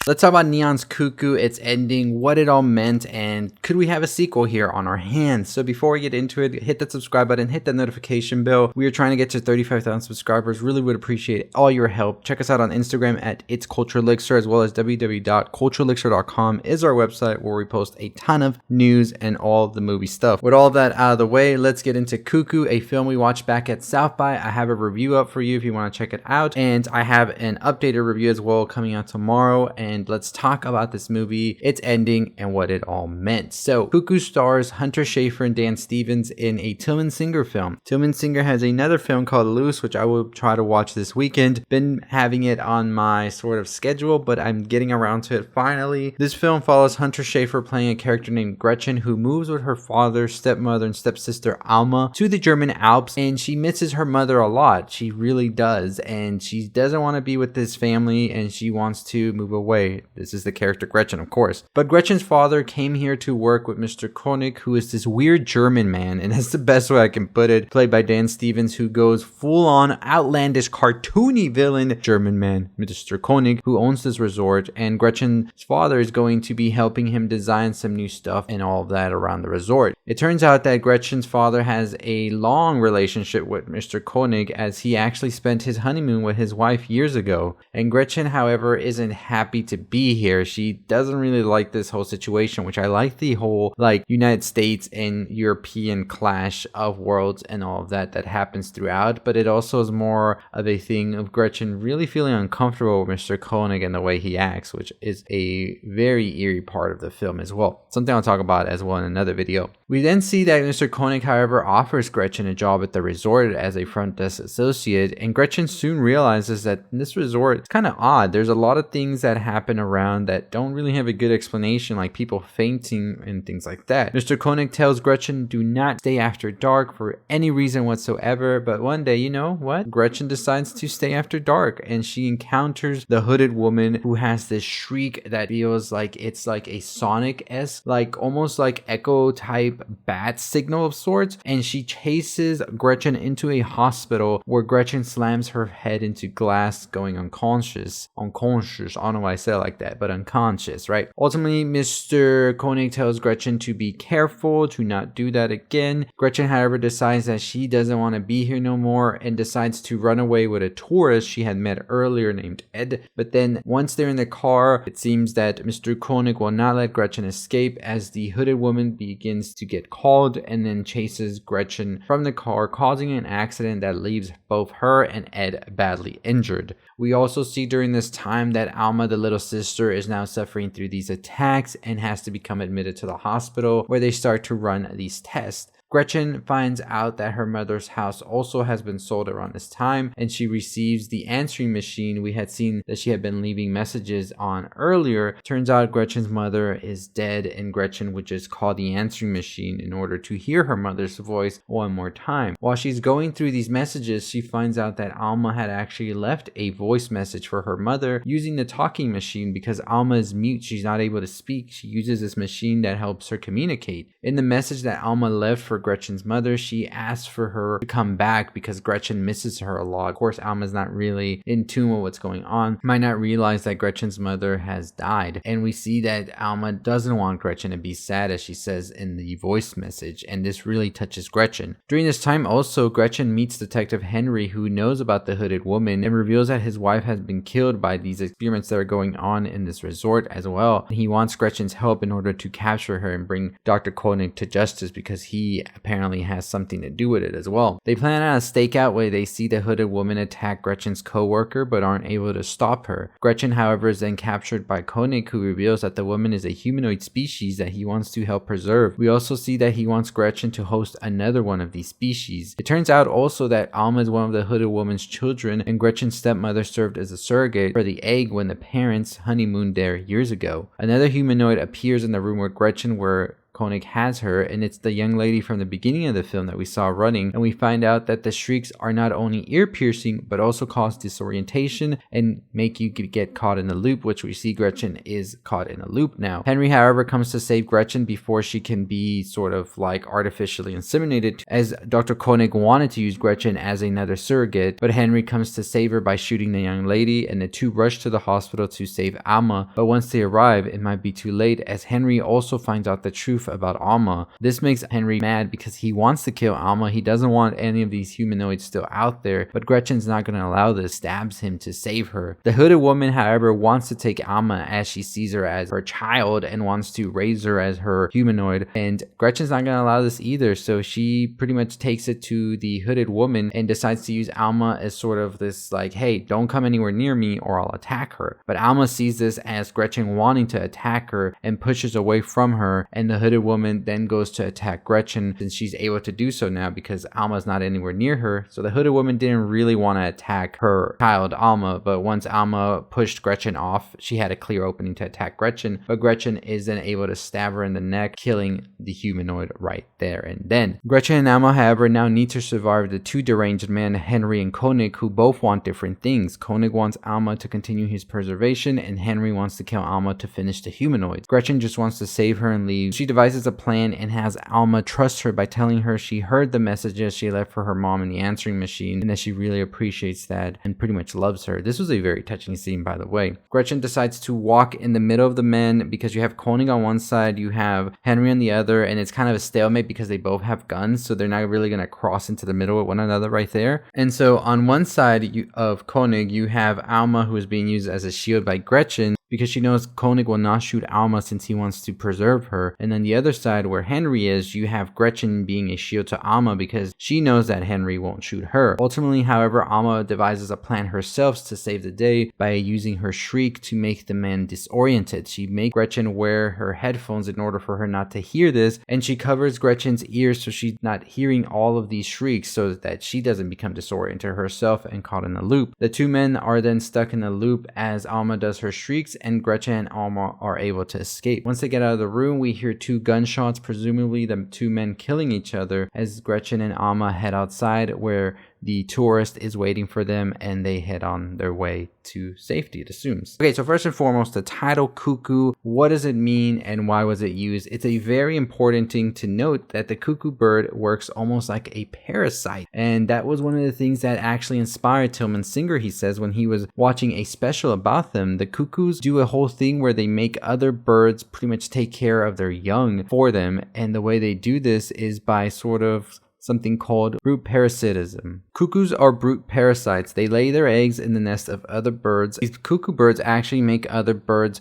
Let's talk about Neon's Cuckoo, its ending, what it all meant, and could we have a sequel here on our hands? So before we get into it, hit that subscribe button, hit that notification bell. We are trying to get to 35,000 subscribers. Really would appreciate all your help. Check us out on Instagram at It's Culture Elixir, as well as www.cultureelixir.com is our website where we post a ton of news and all the movie stuff. With all that out of the way, let's get into Cuckoo, a film we watched back at South by. I have a review up for you if you want to check it out, and I have an updated review as well coming out tomorrow. And let's talk about this movie, its ending, and what it all meant. So Cuckoo stars Hunter Schafer and Dan Stevens in a Tilman Singer film. Tilman Singer has another film called Loose, which I will try to watch this weekend. Been having it on my sort of schedule, but I'm getting around to it finally. This film follows Hunter Schafer playing a character named Gretchen who moves with her father, stepmother, and stepsister Alma to the German Alps, and she misses her mother a lot. She really does, and she doesn't want to be with this family, and she wants to move away. This is the character Gretchen, of course. But Gretchen's father came here to work with Mr. König, who is this weird German man, and that's the best way I can put it, played by Dan Stevens, who goes full-on outlandish, cartoony villain German man, Mr. König, who owns this resort, and Gretchen's father is going to be helping him design some new stuff and all of that around the resort. It turns out that Gretchen's father has a long relationship with Mr. König, as he actually spent his honeymoon with his wife years ago. And Gretchen, however, isn't happy to be here. She doesn't really like this whole situation, which I like the whole United States and European clash of worlds and all of that happens throughout, but it also is more of a thing of Gretchen really feeling uncomfortable with Mr. König and the way he acts, which is a very eerie part of the film as well. Something I'll talk about as well in another video. We then see that Mr. König, however, offers Gretchen a job at the resort as a front desk associate, and Gretchen soon realizes that this resort is kind of odd. There's a lot of things that happen around that don't really have a good explanation, like people fainting and things like that. Mr. König tells Gretchen do not stay after dark for any reason whatsoever, but one day, you know what? Gretchen decides to stay after dark, and she encounters the hooded woman who has this shriek that feels like it's like a Sonic-esque, almost like echo type bat signal of sorts, and she chases Gretchen into a hospital where Gretchen slams her head into glass, going unconscious. I don't know why I say it like that, but unconscious, right? Ultimately, Mr. König tells Gretchen to be careful, to not do that again. Gretchen, however, decides that she doesn't want to be here no more and decides to run away with a tourist she had met earlier named Ed. But then once they're in the car, it seems that Mr. König will not let Gretchen escape, as the hooded woman begins to get called and then chases Gretchen from the car, causing an accident that leaves both her and Ed badly injured. We also see during this time that Alma, the little sister, is now suffering through these attacks and has to become admitted to the hospital where they start to run these tests. Gretchen finds out that her mother's house also has been sold around this time, and she receives the answering machine we had seen that she had been leaving messages on earlier. Turns out Gretchen's mother is dead, and Gretchen would just call the answering machine in order to hear her mother's voice one more time. While she's going through these messages, she finds out that Alma had actually left a voice message for her mother using the talking machine. Because Alma is mute, she's not able to speak. She uses this machine that helps her communicate. In the message that Alma left for Gretchen's mother, she asks for her to come back because Gretchen misses her a lot. Of course, Alma's not really in tune with what's going on, might not realize that Gretchen's mother has died. And we see that Alma doesn't want Gretchen to be sad, as she says in the voice message, and this really touches Gretchen. During this time also, Gretchen meets Detective Henry, who knows about the hooded woman and reveals that his wife has been killed by these experiments that are going on in this resort as well. He wants Gretchen's help in order to capture her and bring Dr. König to justice, because he apparently has something to do with it as well. They plan on a stakeout where they see the hooded woman attack Gretchen's co-worker but aren't able to stop her. Gretchen, however, is then captured by König, who reveals that the woman is a humanoid species that he wants to help preserve. We also see that he wants Gretchen to host another one of these species. It turns out also that Alma is one of the hooded woman's children, and Gretchen's stepmother served as a surrogate for the egg when the parents honeymooned there years ago. Another humanoid appears in the room with Gretchen, where König has her, and it's the young lady from the beginning of the film that we saw running, and we find out that the shrieks are not only ear-piercing, but also cause disorientation and make you get caught in a loop, which we see Gretchen is caught in a loop now. Henry, however, comes to save Gretchen before she can be sort of like artificially inseminated, as Dr. König wanted to use Gretchen as another surrogate, but Henry comes to save her by shooting the young lady, and the two rush to the hospital to save Alma, but once they arrive, it might be too late, as Henry also finds out the truth about Alma. This makes Henry mad because he wants to kill Alma. He doesn't want any of these humanoids still out there, but Gretchen's not going to allow this, stabs him to save her. The hooded woman, however, wants to take Alma as she sees her as her child and wants to raise her as her humanoid, and Gretchen's not going to allow this either, so she pretty much takes it to the hooded woman and decides to use Alma as sort of this like, hey, don't come anywhere near me or I'll attack her. But Alma sees this as Gretchen wanting to attack her and pushes away from her, and the hooded woman then goes to attack Gretchen, since she's able to do so now because Alma's not anywhere near her. So the hooded woman didn't really want to attack her child Alma, but once Alma pushed Gretchen off, she had a clear opening to attack Gretchen, but Gretchen is then able to stab her in the neck, killing the humanoid right there and then. Gretchen and Alma, however, now need to survive the two deranged men, Henry and König, who both want different things. König wants Alma to continue his preservation, and Henry wants to kill Alma to finish the humanoids. Gretchen just wants to save her and leave. She devises a plan and has Alma trust her by telling her she heard the messages she left for her mom in the answering machine, and that she really appreciates that and pretty much loves her. This was a very touching scene, by the way. Gretchen decides to walk in the middle of the men because you have König on one side, you have Henry on the other, and it's kind of a stalemate because they both have guns, so they're not really going to cross into the middle with one another right there. And so on one side of König, you have Alma, who is being used as a shield by Gretchen, because she knows König will not shoot Alma since he wants to preserve her. And then the other side where Henry is, you have Gretchen being a shield to Alma because she knows that Henry won't shoot her. Ultimately, however, Alma devises a plan herself to save the day by using her shriek to make the man disoriented. She makes Gretchen wear her headphones in order for her not to hear this, and she covers Gretchen's ears so she's not hearing all of these shrieks so that she doesn't become disoriented herself and caught in a loop. The two men are then stuck in a loop as Alma does her shrieks, and Gretchen and Alma are able to escape. Once they get out of the room, we hear two gunshots, presumably the two men killing each other, as Gretchen and Alma head outside where the tourist is waiting for them, and they head on their way to safety, it assumes. Okay, so first and foremost, the title cuckoo, what does it mean and why was it used? It's a very important thing to note that the cuckoo bird works almost like a parasite, and that was one of the things that actually inspired Tilman Singer, he says, when he was watching a special about them. The cuckoos do a whole thing where they make other birds pretty much take care of their young for them, and the way they do this is by sort of something called brood parasitism. Cuckoos are brood parasites. They lay their eggs in the nest of other birds. These cuckoo birds actually make other birds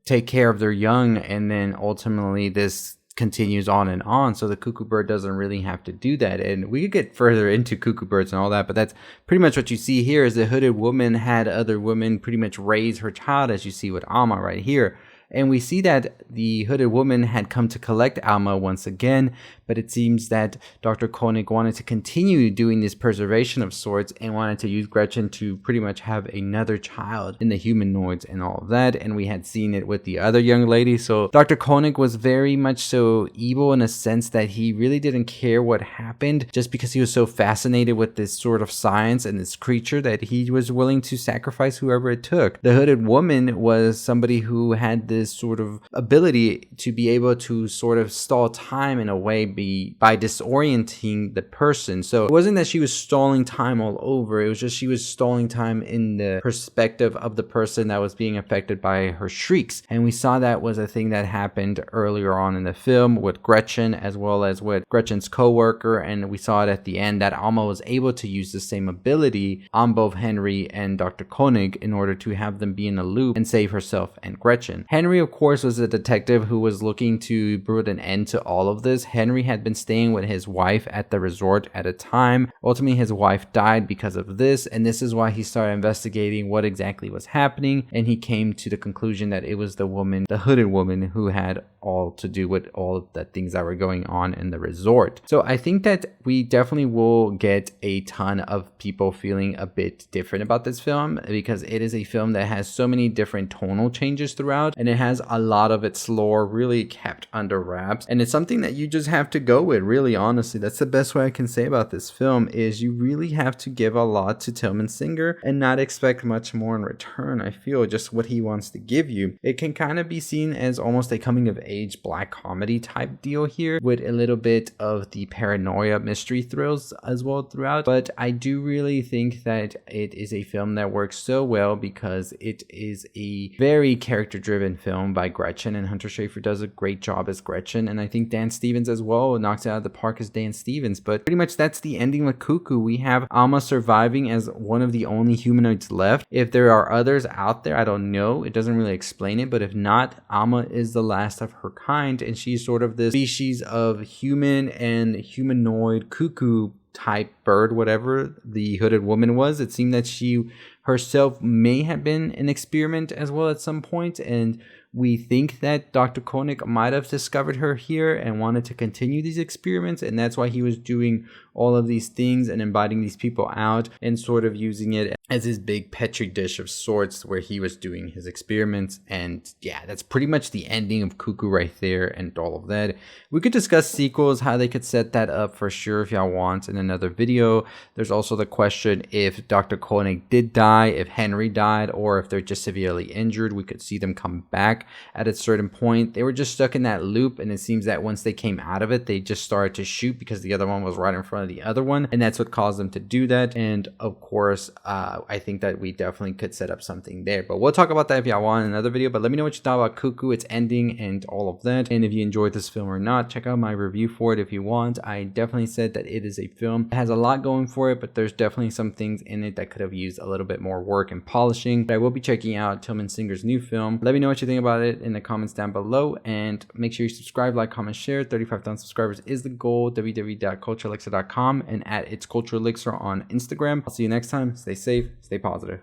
take care of their young, and then ultimately this continues on and on, so the cuckoo bird doesn't really have to do that. And we could get further into cuckoo birds and all that, but that's pretty much what you see here. Is the hooded woman had other women pretty much raise her child, as you see with Alma right here. And we see that the hooded woman had come to collect Alma once again, but it seems that Dr. König wanted to continue doing this preservation of sorts and wanted to use Gretchen to pretty much have another child in the humanoids and all of that. And we had seen it with the other young lady. So Dr. König was very much so evil in a sense that he really didn't care what happened, just because he was so fascinated with this sort of science and this creature that he was willing to sacrifice whoever it took. The hooded woman was somebody who had this sort of ability to be able to sort of stall time in a way by disorienting the person. So it wasn't that she was stalling time all over, it was just she was stalling time in the perspective of the person that was being affected by her shrieks. And we saw that was a thing that happened earlier on in the film with Gretchen as well as with Gretchen's co-worker, and we saw it at the end that Alma was able to use the same ability on both Henry and Dr. König in order to have them be in a loop and save herself and Gretchen. Henry, of course, was a detective who was looking to put an end to all of this. Henry had been staying with his wife at the resort at a time. Ultimately, his wife died because of this, and this is why he started investigating what exactly was happening, and he came to the conclusion that it was the woman, the hooded woman, who had all to do with all of the things that were going on in the resort. So I think that we definitely will get a ton of people feeling a bit different about this film, because it is a film that has so many different tonal changes throughout, and it has a lot of its lore really kept under wraps, and it's something that you just have to go with, really. Honestly, that's the best way I can say about this film, is you really have to give a lot to Tilman Singer and not expect much more in return. I feel just what he wants to give you. It can kind of be seen as almost a coming of age black comedy type deal here, with a little bit of the paranoia mystery thrills as well throughout. But I do really think that it is a film that works so well because it is a very character driven film by Gretchen, and Hunter Schafer does a great job as Gretchen, and I think Dan Stevens as well knocks it out of the park as Dan Stevens. But pretty much that's the ending with Cuckoo. We have Alma surviving as one of the only humanoids left. If there are others out there, I don't know, it doesn't really explain it, but if not, Alma is the last of her kind, and she's sort of this species of human and humanoid cuckoo type bird, whatever the hooded woman was. It seemed that she herself may have been an experiment as well at some point, and we think that Dr. König might have discovered her here and wanted to continue these experiments, and that's why he was doing all of these things and inviting these people out and sort of using it as his big petri dish of sorts where he was doing his experiments. And yeah, that's pretty much the ending of Cuckoo right there and all of that. We could discuss sequels, how they could set that up for sure if y'all want in another video. There's also the question if Dr. König did die, if Henry died, or if they're just severely injured. We could see them come back at a certain point. They were just stuck in that loop, and it seems that once they came out of it, they just started to shoot because the other one was right in front of the other one, and that's what caused them to do that. And of course, I think that we definitely could set up something there, but we'll talk about that if y'all want in another video. But let me know what you thought about Cuckoo, its ending, and all of that, and if you enjoyed this film or not. Check out my review for it if you want. I definitely said that it is a film that has a lot going for it, but there's definitely some things in it that could have used a little bit more work and polishing. But I will be checking out Tilman Singer's new film. Let me know what you think about it in the comments down below, and make sure you subscribe, like, comment, share. 35,000 subscribers is the goal. www.cultureelixir.com and at its culture elixir on Instagram. I'll see you next time. Stay safe, stay positive.